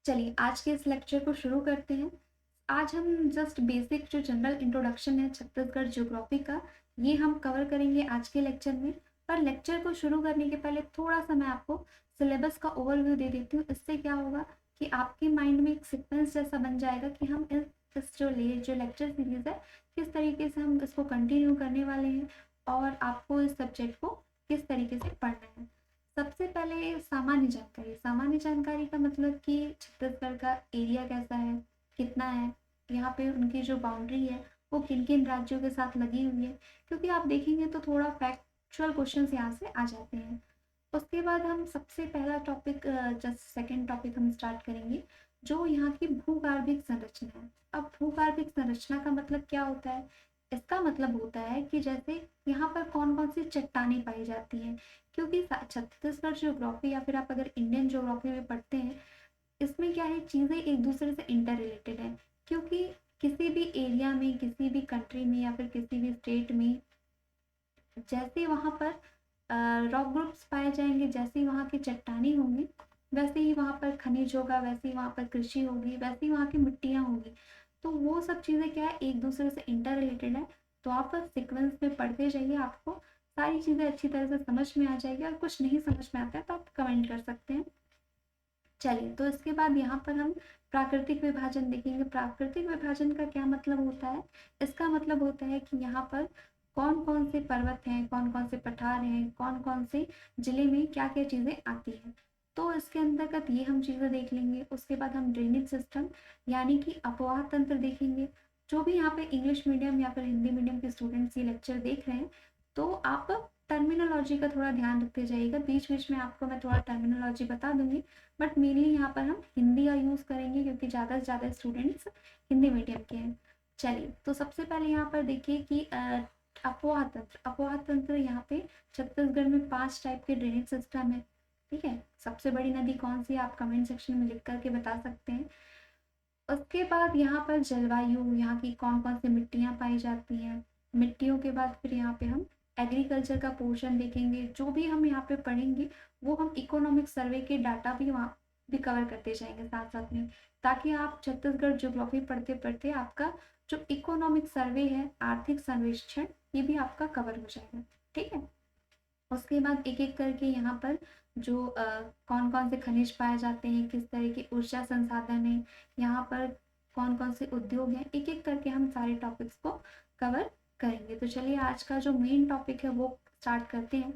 चलिए आज के इस लेक्चर को शुरू करते हैं। आज हम जस्ट बेसिक जो जनरल इंट्रोडक्शन है छत्तीसगढ़ ज्योग्राफी का, ये हम कवर करेंगे आज के लेक्चर में। पर लेक्चर को शुरू करने के पहले थोड़ा सा मैं आपको सिलेबस का ओवरव्यू दे देती हूँ। इससे क्या होगा कि आपके माइंड में एक सीक्वेंस जैसा बन जाएगा कि हम इस जो लेक्चर सीरीज है किस तरीके से हम इसको कंटिन्यू करने वाले हैं और आपको इस सब्जेक्ट को किस तरीके से पढ़ना है। सबसे पहले सामान्य जानकारी का मतलब कि छत्तीसगढ़ का एरिया कैसा है, कितना है, यहाँ पे उनकी जो बाउंड्री है वो किन किन राज्यों के साथ लगी हुई है, क्योंकि आप देखेंगे तो थोड़ा फैक्चुअल क्वेश्चंस यहाँ से आ जाते हैं। उसके बाद हम सबसे पहला टॉपिक जस्ट सेकेंड टॉपिक हम स्टार्ट करेंगे जो यहाँ की भूगर्भिक संरचना है। अब भूगर्भिक संरचना का मतलब क्या होता है? इसका मतलब होता है कि जैसे यहाँ पर कौन कौन सी चट्टानें पाई जाती हैं, क्योंकि छत्तीसगढ़ ज्योग्राफी या फिर आप अगर इंडियन ज्योग्राफी में पढ़ते हैं, इसमें क्या है, चीज़ें एक दूसरे से इंटर रिलेटेड है। क्योंकि किसी भी एरिया में, किसी भी कंट्री में या फिर किसी भी स्टेट में जैसे वहाँ पर रॉक ग्रुप्स पाए जाएंगे, जैसे ही वहाँ की चट्टानें होंगी, वैसे ही वहाँ पर खनिज होगा, वैसे ही वहाँ पर कृषि होगी, वैसे ही वहाँ की मिट्टियाँ होगी। तो वो सब चीज़ें क्या है, एक दूसरे से इंटर रिलेटेड है। तो आप सिक्वेंस में पढ़ते जाइए, आपको सारी चीज़ें अच्छी तरह से समझ में आ जाएगी। और कुछ नहीं समझ में आता है तो आप कमेंट कर सकते हैं। चलिए, तो इसके बाद यहाँ पर हम प्राकृतिक विभाजन देखेंगे। प्राकृतिक विभाजन का क्या मतलब होता है? इसका मतलब होता है कि यहाँ पर कौन कौन से पर्वत हैं, कौन कौन से पठार हैं, कौन कौन से जिले में क्या क्या चीज़ें आती हैं। तो इसके अंतर्गत ये हम चीज़ें देख लेंगे। उसके बाद हम ड्रेनेज सिस्टम यानी कि अपवाह तंत्र देखेंगे। जो भी यहाँ पे इंग्लिश मीडियम या फिर हिंदी मीडियम के स्टूडेंट्स ये लेक्चर देख रहे हैं, तो आप टर्मिनोलॉजी का थोड़ा ध्यान रखते जाइएगा। बीच बीच में आपको मैं थोड़ा टर्मिनोलॉजी बता दूंगी, बट मेनली यहाँ पर हम हिंदी का यूज़ करेंगे क्योंकि ज़्यादा से ज़्यादा स्टूडेंट्स हिंदी मीडियम के हैं। चलिए, तो सबसे पहले यहाँ पर देखिए कि अपवाह तंत्र यहाँ पे छत्तीसगढ़ में 5 टाइप के ड्रेनेज सिस्टम है। ठीक है, सबसे बड़ी नदी कौन सी है आप कमेंट सेक्शन में लिख करके बता सकते हैं। उसके बाद यहाँ पर जलवायु, यहाँ की कौन कौन सी मिट्टियाँ पाई जाती हैं। मिट्टियों के बाद फिर यहाँ पे हम एग्रीकल्चर का पोर्शन देखेंगे। जो भी हम यहाँ पे पढ़ेंगे वो हम इकोनॉमिक सर्वे के डाटा भी वहाँ भी कवर करते जाएंगे साथ साथ में, ताकि आप छत्तीसगढ़ ज्योग्राफी पढ़ते पढ़ते आपका जो इकोनॉमिक सर्वे है, आर्थिक सर्वेक्षण, ये भी आपका कवर हो जाएगा। ठीक है, उसके बाद एक एक करके यहाँ पर जो कौन कौन से खनिज पाए जाते हैं, किस तरह के ऊर्जा संसाधन है, यहाँ पर कौन कौन से उद्योग हैं, एक एक करके हम सारे टॉपिक्स को कवर करेंगे। तो चलिए आज का जो मेन टॉपिक है वो स्टार्ट करते हैं।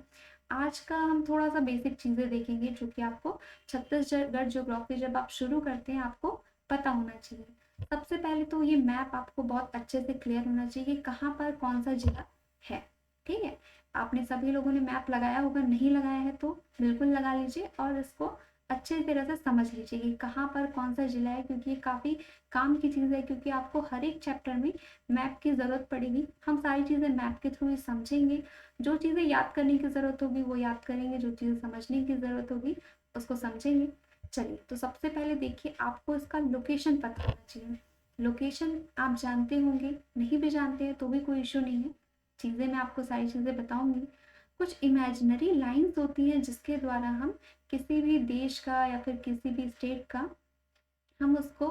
आज का हम थोड़ा सा बेसिक चीज़ें देखेंगे जो कि आपको छत्तीसगढ़ ज्योग्राफी जब आप शुरू करते हैं आपको पता होना चाहिए। सबसे पहले तो ये मैप आपको बहुत अच्छे से क्लियर होना चाहिए कहाँ पर कौन सा जिला है। ठीक है, आपने सभी लोगों ने मैप लगाया होगा, नहीं लगाया है तो बिल्कुल लगा लीजिए और इसको अच्छे तरह से समझ लीजिए कि कहाँ पर कौन सा जिला है, क्योंकि ये काफ़ी काम की चीज़ है। क्योंकि आपको हर एक चैप्टर में मैप की ज़रूरत पड़ेगी। हम सारी चीज़ें मैप के थ्रू ही समझेंगे। जो चीज़ें याद करने की ज़रूरत होगी वो याद करेंगे, जो चीज़ें समझने की ज़रूरत होगी उसको समझेंगे। चलिए, तो सबसे पहले देखिए, आपको इसका लोकेशन पता होना चाहिए। लोकेशन आप जानते होंगे, नहीं भी जानते हैं तो भी कोई इशू नहीं है, चीज़ें मैं आपको सारी चीज़ें बताऊंगी। कुछ इमेजिनरी लाइंस होती हैं जिसके द्वारा हम किसी भी देश का या फिर किसी भी स्टेट का हम उसको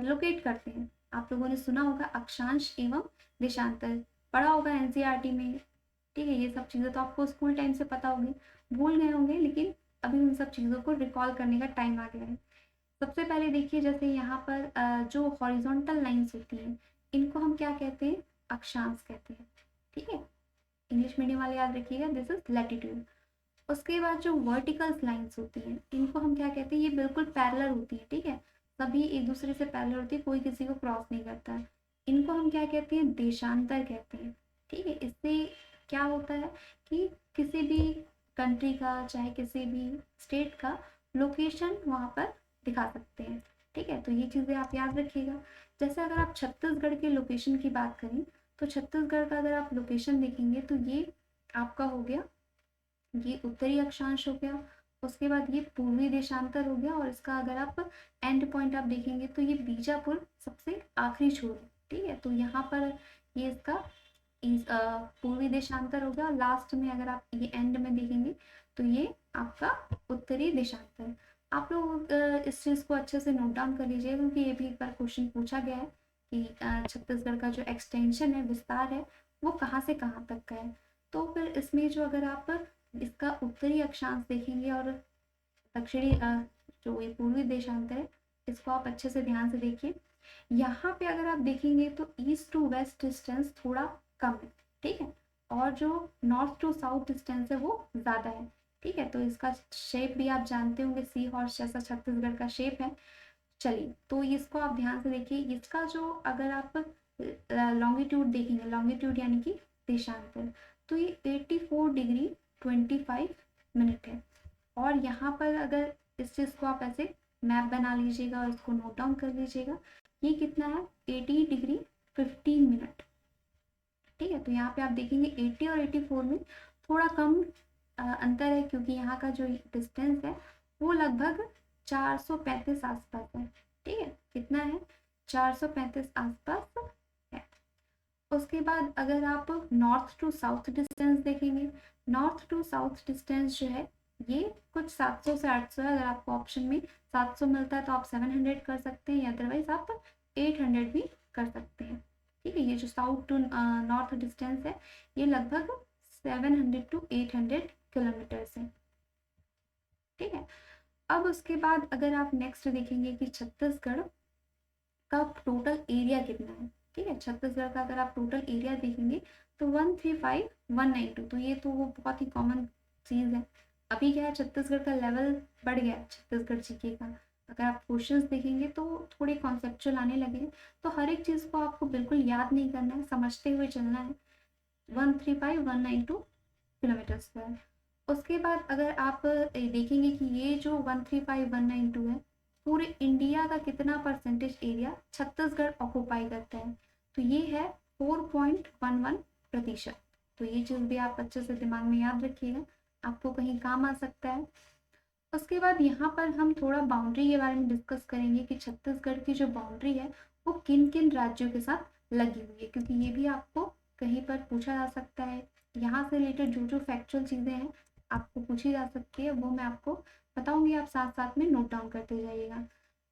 लोकेट करते हैं। आप लोगों ने सुना होगा अक्षांश एवं देशांतर, पढ़ा होगा एनसीईआरटी में। ठीक है, ये सब चीज़ें तो आपको स्कूल टाइम से पता होगी, भूल गए होंगे, लेकिन अभी उन सब चीज़ों को रिकॉल करने का टाइम आ गया है। सबसे पहले देखिए, जैसे यहाँ पर जो हॉरिजॉन्टल लाइंस होती हैं इनको हम क्या कहते हैं? अक्षांश कहते हैं। ठीक है, इंग्लिश मीडियम वाले याद रखिएगा, दिस इज लैटिट्यूड। उसके बाद जो वर्टिकल लाइंस होती हैं इनको हम क्या कहते हैं? ये बिल्कुल पैरेलल होती है। ठीक है, सभी एक दूसरे से पैरेलल होती है, कोई किसी को क्रॉस नहीं करता है। इनको हम क्या कहते हैं? देशांतर कहते हैं। ठीक है, इससे क्या होता है कि किसी भी कंट्री का, चाहे किसी भी स्टेट का लोकेशन वहाँ पर दिखा सकते हैं। ठीक है, तो ये चीज़ें आप याद रखिएगा। जैसे अगर आप छत्तीसगढ़ के लोकेशन की बात करें तो छत्तीसगढ़ का अगर आप लोकेशन देखेंगे तो ये आपका हो गया, ये उत्तरी अक्षांश हो गया। उसके बाद ये पूर्वी देशांतर हो गया, और इसका अगर आप एंड पॉइंट आप देखेंगे तो ये बीजापुर सबसे आखिरी छोर है। ठीक है, तो यहाँ पर ये इसका पूर्वी देशांतर हो गया, और लास्ट में अगर आप ये एंड में देखेंगे तो ये आपका उत्तरी देशांतर। आप लोग इस चीज़ को अच्छे से नोट डाउन कर लीजिए, क्योंकि ये भी एक बार क्वेश्चन पूछा गया है कि छत्तीसगढ़ का जो एक्सटेंशन है, विस्तार है, वो कहाँ से कहाँ तक का है। तो फिर इसमें जो अगर आप इसका उत्तरी अक्षांश देखेंगे और दक्षिणी जो ये पूर्वी देशांतर है, इसको आप अच्छे से ध्यान से देखिए। यहाँ पे अगर आप देखेंगे तो ईस्ट टू वेस्ट डिस्टेंस थोड़ा कम है, ठीक है, और जो नॉर्थ टू साउथ डिस्टेंस है वो ज़्यादा है, ठीक है। तो इसका शेप भी आप जानते होंगे, सी हॉर्स जैसा छत्तीसगढ़ का शेप है। चलिए, तो इसको आप ध्यान से देखिए। इसका जो अगर आप लॉन्गिट्यूड देखेंगे, लॉन्गिट्यूड यानी कि देशांतर, तो ये 84 डिग्री 25 मिनट है। और यहाँ पर अगर इस चीज़ को आप ऐसे मैप बना लीजिएगा और इसको नोट डाउन कर लीजिएगा, ये कितना है, 80 डिग्री 15 मिनट, ठीक है। तो यहाँ पे आप देखेंगे 80 और 84 में थोड़ा कम अंतर है, क्योंकि यहाँ का जो डिस्टेंस है वो लगभग 435 आसपास है, ठीक है। कितना है, 435 आसपास है। उसके बाद अगर आप नॉर्थ टू साउथ डिस्टेंस देखेंगे, नॉर्थ टू साउथ डिस्टेंस जो है ये कुछ 700 से 800 है। अगर आपको ऑप्शन में 700 मिलता है तो आप 700 कर सकते हैं, या अदरवाइज आप 800 भी कर सकते हैं, ठीक है। ये जो साउथ टू नॉर्थ डिस्टेंस है ये लगभग 700 to 800 किलोमीटर्स है, ठीक है। अब उसके बाद अगर आप नेक्स्ट देखेंगे कि छत्तीसगढ़ का टोटल एरिया कितना है, ठीक है। छत्तीसगढ़ का अगर आप टोटल एरिया देखेंगे तो 135,192, तो ये तो वो बहुत ही कॉमन चीज़ है। अभी क्या है, छत्तीसगढ़ का लेवल बढ़ गया छत्तीसगढ़ जीके का। अगर आप क्वेश्चंस देखेंगे तो थोड़े कॉन्सेप्चुअल आने लगे हैं, तो हर एक चीज़ को आपको बिल्कुल याद नहीं करना है, समझते हुए चलना है। 135,192 किलोमीटर स्क्वायर। उसके बाद अगर आप देखेंगे कि ये जो 135,192 है, पूरे इंडिया का कितना परसेंटेज एरिया छत्तीसगढ़ ऑक्यूपाई करता है, तो ये है 4.11%। तो ये चीज़ भी आप अच्छे से दिमाग में याद रखिएगा, आपको कहीं काम आ सकता है। उसके बाद यहाँ पर हम थोड़ा बाउंड्री के बारे में डिस्कस करेंगे कि छत्तीसगढ़ की जो बाउंड्री है वो किन किन राज्यों के साथ लगी हुई है, क्योंकि ये भी आपको कहीं पर पूछा जा सकता है। यहाँ से रिलेटेड जो जो फैक्चुअल चीज़ें हैं आपको पूछी जा सकती है, वो मैं आपको बताऊंगी, आप साथ साथ में नोट डाउन करते जाइएगा।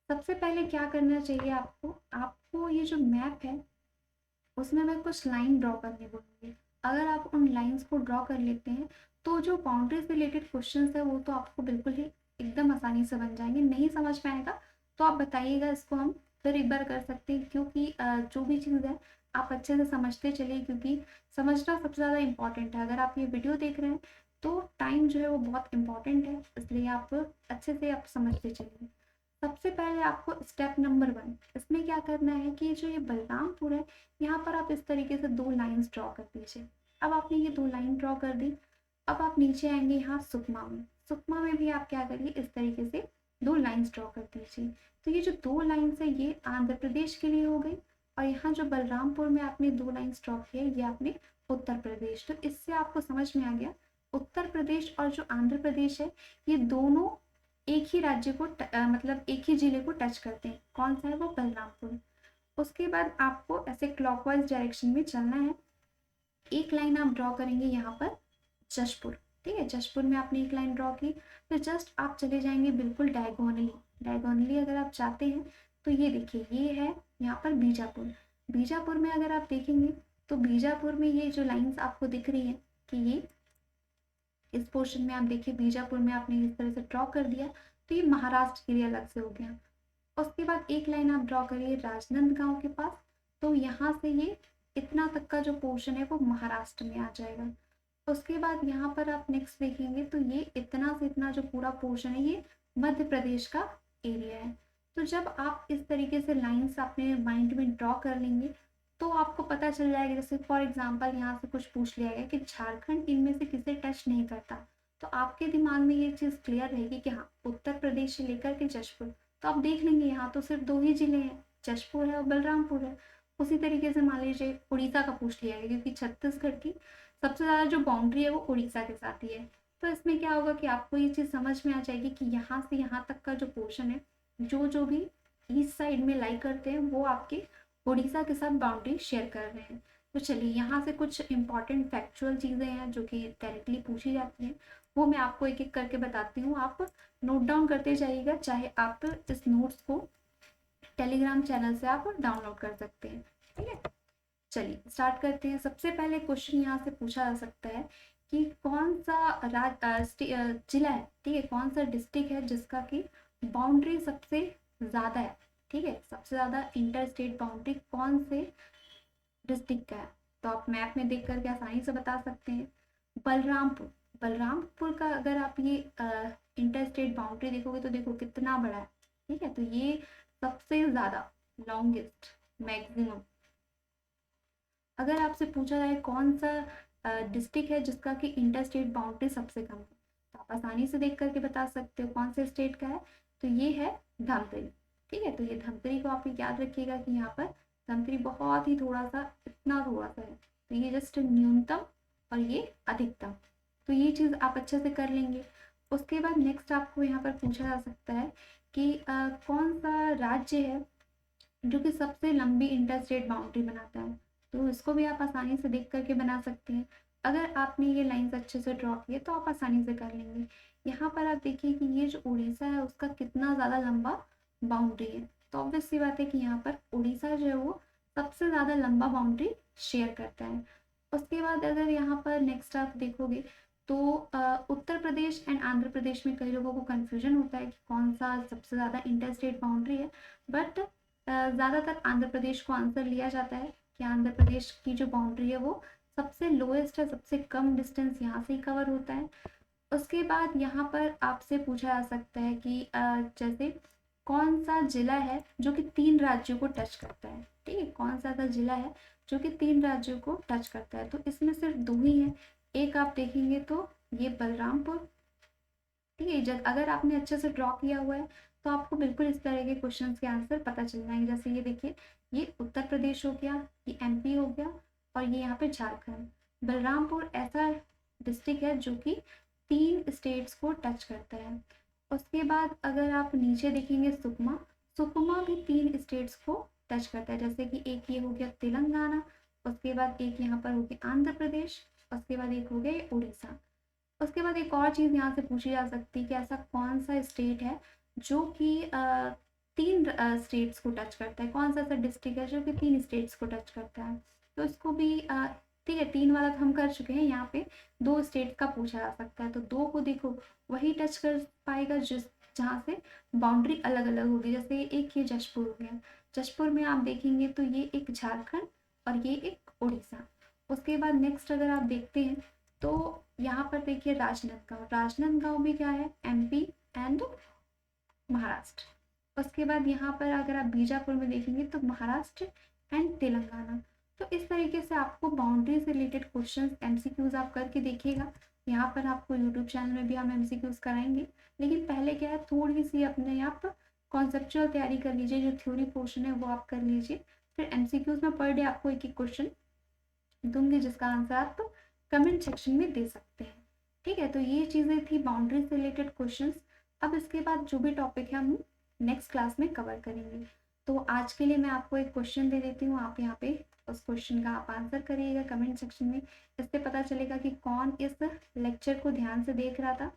सबसे पहले क्या करना चाहिए आपको, आपको ये जो मैप है उसमें मैं कुछ लाइन ड्रॉ करने बोलूँगी। अगर आप उन लाइंस को ड्रॉ कर लेते हैं तो जो बाउंड्री से रिलेटेड क्वेश्चन है वो तो आपको बिल्कुल ही एकदम आसानी से बन जाएंगे। नहीं समझ में आएगा तो आप बताइएगा, इसको हम फिर एक बार कर सकते हैं, क्योंकि जो भी चीज़ है आप अच्छे से समझते चलिए, क्योंकि समझना सबसे ज़्यादा इम्पॉर्टेंट है। अगर आप ये वीडियो देख रहे हैं तो टाइम जो है वो बहुत इम्पॉर्टेंट है, इसलिए आप अच्छे से आप समझते चलिए। सबसे पहले आपको स्टेप नंबर 1 इसमें क्या करना है कि जो ये बलरामपुर है, यहाँ पर आप इस तरीके से 2 लाइंस ड्रॉ कर दीजिए। अब आपने ये 2 लाइन ड्रॉ कर दी। अब आप नीचे आएंगे यहाँ सुकमा में, सुकमा में भी आप क्या करिए, इस तरीके से 2 लाइंस ड्रॉ कर दीजिए। तो ये जो 2 लाइंस है ये आंध्र प्रदेश के लिए हो गई, और यहाँ जो बलरामपुर में आपने 2 लाइंस ड्रॉ किए ये आपने उत्तर प्रदेश। तो इससे आपको समझ में आ गया उत्तर प्रदेश और जो आंध्र प्रदेश है ये दोनों एक ही राज्य को मतलब एक ही जिले को टच करते हैं। कौन सा है वो, बलरामपुर। उसके बाद आपको ऐसे क्लॉकवाइज डायरेक्शन में चलना है। एक लाइन आप ड्रॉ करेंगे यहाँ पर जशपुर, ठीक है। जशपुर में आपने एक लाइन ड्रॉ की, फिर जस्ट आप चले जाएंगे बिल्कुल डायगोनली। डायगोनली अगर आप चाहते हैं तो ये देखिए ये है यहाँ पर बीजापुर। बीजापुर में अगर आप देखेंगे तो बीजापुर में ये जो लाइंस आपको दिख रही है कि ये इस पोर्शन में आप देखिए बीजापुर में आपने इस तरह से ड्रॉ कर दिया, तो ये महाराष्ट्र के लिए अलग से हो गया। उसके बाद एक लाइन आप ड्रॉ करिए राजनांदगांव के पास, तो यहाँ से ये इतना तक का जो पोर्शन है वो महाराष्ट्र में आ जाएगा। उसके बाद यहाँ पर आप नेक्स्ट देखेंगे तो ये इतना से इतना जो पूरा पोर्शन है ये मध्य प्रदेश का एरिया है। तो जब आप इस तरीके से लाइंस अपने माइंड में ड्रॉ कर लेंगे तो आपको पता चल जाएगा, जैसे फॉर एग्जांपल यहाँ से कुछ पूछ लिया गया कि झारखंड इनमें से किसे टच नहीं करता, तो आपके दिमाग में ये चीज़ क्लियर रहेगी कि हाँ उत्तर प्रदेश से लेकर के जशपुर। तो आप देख लेंगे यहाँ तो सिर्फ 2 ही जिले हैं, जशपुर है और बलरामपुर है। उसी तरीके से मान लीजिए उड़ीसा का पूछ लिया गया, क्योंकि छत्तीसगढ़ की सबसे ज़्यादा जो बाउंड्री है वो उड़ीसा के साथ ही है। तो इसमें क्या होगा कि आपको ये चीज़ समझ में आ जाएगी कि यहाँ से यहाँ तक का जो पोर्शन है, जो जो भी ईस्ट साइड में लाई करते हैं वो आपके उड़ीसा के साथ बाउंड्री शेयर कर रहे हैं। तो चलिए यहाँ से कुछ इंपॉर्टेंट फैक्चुअल चीज़ें हैं जो कि डायरेक्टली पूछी जाती हैं, वो मैं आपको एक एक करके बताती हूँ, आप नोट डाउन करते जाइएगा, चाहे आप इस नोट्स को टेलीग्राम चैनल से आप डाउनलोड कर सकते हैं। ठीक है, चलिए स्टार्ट करते हैं। सबसे पहले क्वेश्चन यहाँ से पूछा जा सकता है कि कौन सा जिला है, ठीक है, कौन सा डिस्ट्रिक्ट है जिसका की बाउंड्री सबसे ज़्यादा है। ठीक है, सबसे ज़्यादा इंटर स्टेट बाउंड्री कौन से डिस्ट्रिक्ट का है, तो आप मैप में देख करके आसानी से बता सकते हैं। बलरामपुर, बलरामपुर का अगर आप ये इंटर स्टेट बाउंड्री देखोगे तो देखो कितना बड़ा है। ठीक है, तो ये सबसे ज़्यादा लॉन्गेस्ट मैक्सिमम। अगर आपसे पूछा जाए कौन सा डिस्ट्रिक्ट है जिसका कि इंटर स्टेट बाउंड्री सबसे कम है, तो आप आसानी से देख करके बता सकते हो कौन से स्टेट का है, तो ये है धमतरी। ठीक है, तो ये धमतरी को आप याद रखिएगा कि यहाँ पर धमतरी बहुत ही थोड़ा सा, इतना थोड़ा सा है, तो ये जस्ट न्यूनतम और ये अधिकतम, तो ये चीज़ आप अच्छे से कर लेंगे। उसके बाद नेक्स्ट आपको यहाँ पर पूछा जा सकता है कि कौन सा राज्य है जो कि सबसे लंबी इंटर स्टेट बाउंड्री बनाता है, तो इसको भी आप आसानी से देख करके बना सकते हैं। अगर आपने ये लाइंस अच्छे से ड्रॉ किए तो आप आसानी से कर लेंगे। यहाँ पर आप देखिए कि ये जो उड़ीसा है उसका कितना ज़्यादा लंबा बाउंड्री है, तो ऑब्वियस सी बात है कि यहाँ पर उड़ीसा जो है वो सबसे ज़्यादा लंबा बाउंड्री शेयर करता है। उसके बाद अगर यहाँ पर नेक्स्ट आप देखोगे तो उत्तर प्रदेश एंड आंध्र प्रदेश में कई लोगों को कन्फ्यूजन होता है कि कौन सा सबसे ज़्यादा इंटर स्टेट बाउंड्री है, बट ज़्यादातर आंध्र प्रदेश को आंसर लिया जाता है कि आंध्र प्रदेश की जो बाउंड्री है वो सबसे लोएस्ट है, सबसे कम डिस्टेंस यहाँ से ही कवर होता है। उसके बाद यहाँ पर आपसे पूछा जा सकता है कि जैसे कौन सा जिला है जो कि 3 राज्यों को टच करता है। ठीक है, कौन सा ऐसा जिला है जो कि 3 राज्यों को टच करता है, तो इसमें सिर्फ 2 ही है। एक आप देखेंगे तो ये बलरामपुर। ठीक है, जब अगर आपने अच्छे से ड्रॉ किया हुआ है तो आपको बिल्कुल इस तरह के क्वेश्चंस के आंसर पता चल जाएंगे। जैसे ये देखिए, ये उत्तर प्रदेश हो गया, ये एमपी हो गया, और ये यहाँ पे झारखंड। बलरामपुर ऐसा डिस्ट्रिक्ट है जो कि 3 स्टेट्स को टच करता है। उसके बाद अगर आप नीचे देखेंगे सुकमा, सुकमा भी 3 स्टेट्स को टच करता है, जैसे कि एक ये हो गया तेलंगाना, उसके बाद एक यहाँ पर हो गया आंध्र प्रदेश, उसके बाद एक हो गया ये उड़ीसा। उसके बाद एक और चीज़ यहाँ से पूछी जा सकती है कि ऐसा कौन सा स्टेट है जो कि 3 स्टेट्स को टच करता है, कौन सा ऐसा डिस्ट्रिक्ट है जो कि 3 स्टेट्स को टच करता है, तो इसको भी ठीक है, 3 वाला तो हम कर चुके हैं, यहाँ पे 2 स्टेट का पूछा जा सकता है, तो 2 को देखो वही टच कर पाएगा जिस जहाँ से बाउंड्री अलग अलग होगी। जैसे एक ये जशपुर हो गया, जशपुर में आप देखेंगे तो ये एक झारखंड और ये एक उड़ीसा। उसके बाद नेक्स्ट अगर आप देखते हैं तो यहाँ पर देखिए राजनांदगांव, राजनांदगांव भी क्या है, एमपी एंड महाराष्ट्र। उसके बाद यहाँ पर अगर आप बीजापुर में देखेंगे तो महाराष्ट्र एंड तेलंगाना। तो इस तरीके से आपको बाउंड्री से रिलेटेड क्वेश्चंस एमसीक्यूज आप करके देखिएगा। यहाँ पर आपको यूट्यूब चैनल में भी हम एमसीक्यूज कराएंगे, लेकिन पहले क्या है, थोड़ी सी अपने आप कॉन्सेप्चुअल तैयारी कर लीजिए, जो थ्योरी पोर्शन है वो आप कर लीजिए, फिर एमसीक्यूज में पर डे आपको एक एक क्वेश्चन दूंगी जिसका आंसर आप कमेंट सेक्शन में दे सकते हैं। ठीक है, तो ये चीज़ें थी बाउंड्री से रिलेटेड क्वेश्चंस। अब इसके बाद जो भी टॉपिक है हम नेक्स्ट क्लास में कवर करेंगे। तो आज के लिए मैं आपको एक क्वेश्चन दे देती हूँ, आप यहाँ पे उस क्वेश्चन का आप आंसर करिएगा कमेंट सेक्शन में। इससे पता चलेगा कि कौन इस लेक्चर को ध्यान से देख रहा था।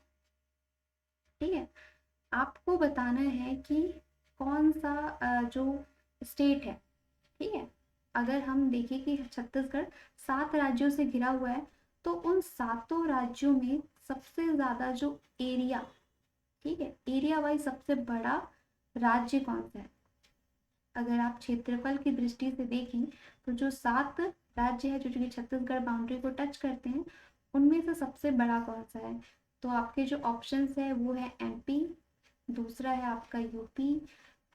ठीक है, आपको बताना है कि कौन सा जो स्टेट है, ठीक है, अगर हम देखें कि छत्तीसगढ़ 7 राज्यों से घिरा हुआ है, तो उन 7 राज्यों में सबसे ज़्यादा जो एरिया, ठीक है, एरिया वाइज सबसे बड़ा राज्य कौन सा है। अगर आप क्षेत्रफल की दृष्टि से देखें तो जो 7 राज्य है जो कि छत्तीसगढ़ बाउंड्री को टच करते हैं, उनमें से सबसे बड़ा कौन सा है, तो आपके जो ऑप्शंस है वो है एमपी, दूसरा है आपका यूपी,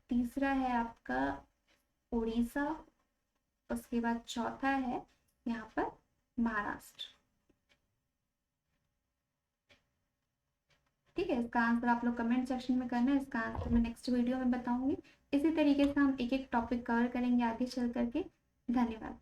तीसरा है आपका उड़ीसा, उसके बाद चौथा है यहाँ पर महाराष्ट्र। ठीक है, इसका आंसर आप लोग कमेंट सेक्शन में करना है, इसका आंसर मैं नेक्स्ट वीडियो में बताऊंगी। इसी तरीके से हम एक एक टॉपिक कवर करेंगे आगे चल करके। धन्यवाद।